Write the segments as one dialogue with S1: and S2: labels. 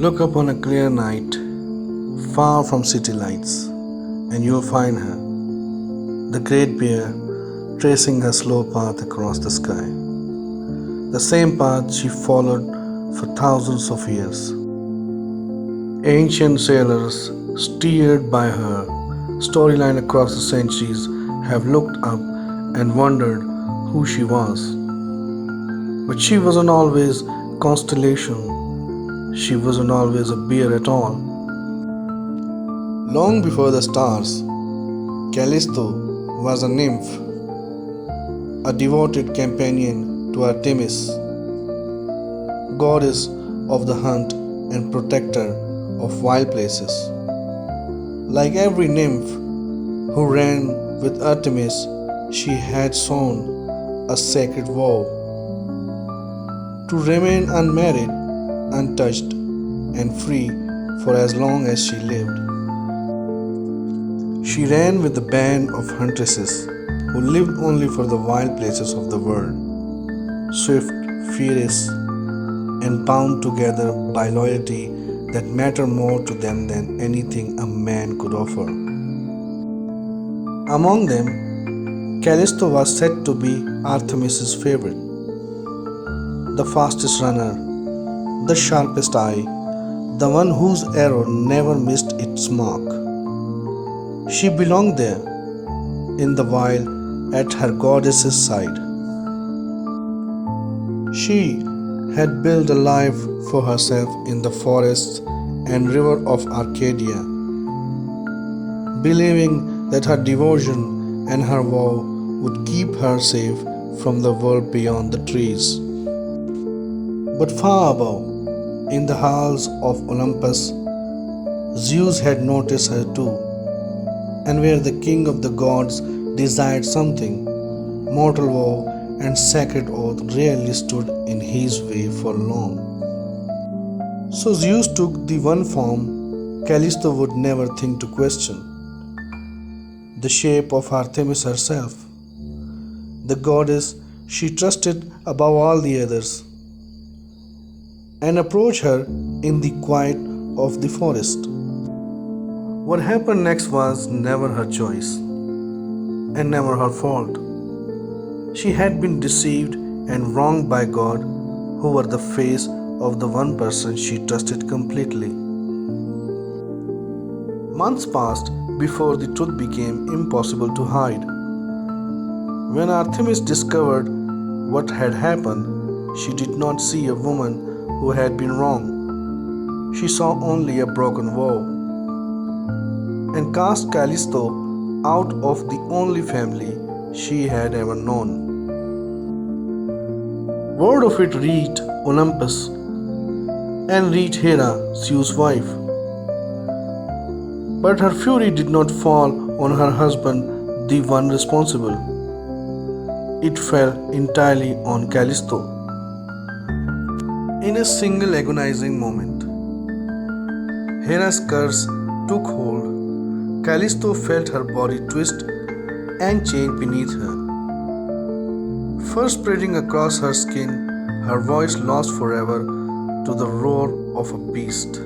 S1: Look up on a clear night, far from city lights, and you'll find her, the great bear, tracing her slow path across the sky. The same path she followed for thousands of years. Ancient sailors, steered by her storyline across the centuries, have looked up and wondered who she was. But she wasn't always constellation. She wasn't always a bear at all. Long before the stars, Callisto was a nymph, a devoted companion to Artemis, goddess of the hunt and protector of wild places. Like every nymph who ran with Artemis, she had sworn a sacred vow to remain unmarried, untouched, and free for as long as she lived. She ran with a band of huntresses who lived only for the wild places of the world, swift, fierce, and bound together by loyalty that mattered more to them than anything a man could offer. Among them, Callisto was said to be Artemis's favorite, the fastest runner, the sharpest eye, the one whose arrow never missed its mark. She belonged there, in the wild, at her goddess's side. She had built a life for herself in the forests and river of Arcadia, believing that her devotion and her vow would keep her safe from the world beyond the trees. But far above, in the halls of Olympus, Zeus had noticed her too, and where the king of the gods desired something, mortal vow and sacred oath rarely stood in his way for long. So Zeus took the one form Callisto would never think to question, the shape of Artemis herself, the goddess she trusted above all the others, and approached her in the quiet of the forest. What happened next was never her choice, and never her fault. She had been deceived and wronged by God, who were the face of the one person she trusted completely. Months passed before the truth became impossible to hide. When Artemis discovered what had happened, she did not see a woman who had been wrong. She saw only a broken vow, and cast Callisto out of the only family she had ever known. Word of it reached Olympus and reached Hera, Zeus' wife. But her fury did not fall on her husband, the one responsible. It fell entirely on Callisto. In a single agonizing moment, Hera's curse took hold. Callisto felt her body twist and change beneath her. First spreading across her skin, her voice lost forever to the roar of a beast.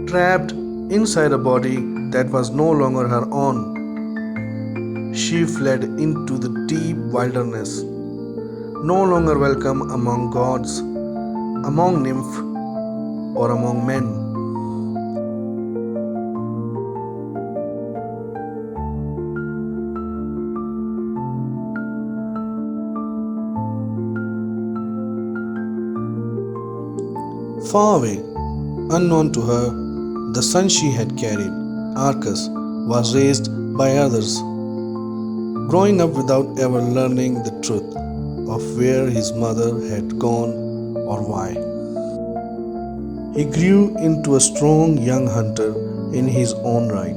S1: Trapped inside a body that was no longer her own, she fled into the deep wilderness, no longer welcome among gods, among nymph, or among men. Far away, unknown to her, the son she had carried, Arcus, was raised by others, growing up without ever learning the truth of where his mother had gone or why. He grew into a strong young hunter in his own right,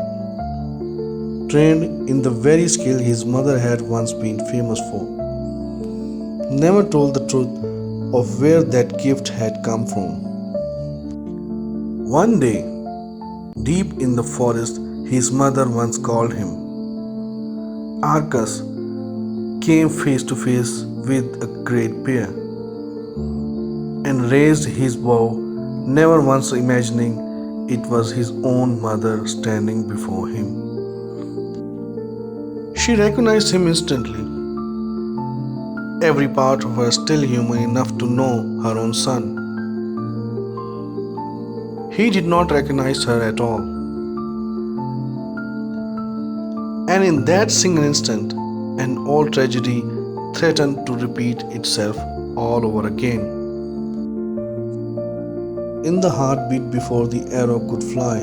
S1: trained in the very skill his mother had once been famous for. Never told the truth of where that gift had come from. One day, deep in the forest, his mother once called him. Arcus came face to face with a great bear and raised his bow never once imagining it was his own mother standing before him. She recognized him instantly, every part of her still human enough to know her own son. He did not recognize her at all. And in that single instant, an old tragedy threatened to repeat itself all over again. In the heartbeat before the arrow could fly,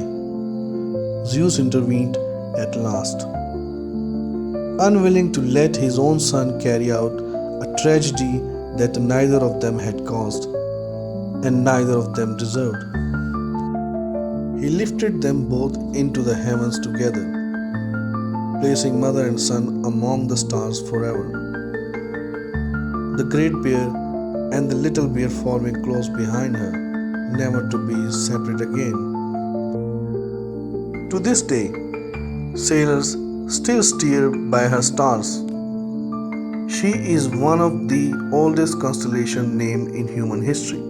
S1: Zeus intervened at last, unwilling to let his own son carry out a tragedy that neither of them had caused and neither of them deserved. He lifted them both into the heavens together, placing mother and son among the stars forever. The great bear and the little bear following close behind her, never to be separate again. To this day, sailors still steer by her stars. She is one of the oldest constellations named in human history,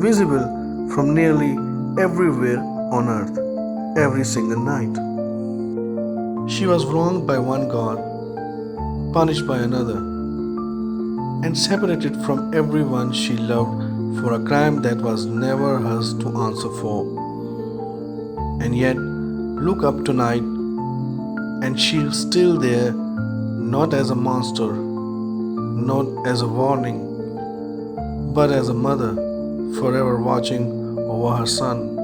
S1: visible from nearly everywhere on earth every single night. She was wronged by one god, punished by another, and separated from everyone she loved for a crime that was never hers to answer for. And yet, look up tonight, and she's still there, not as a monster, not as a warning, but as a mother, forever watching over her son.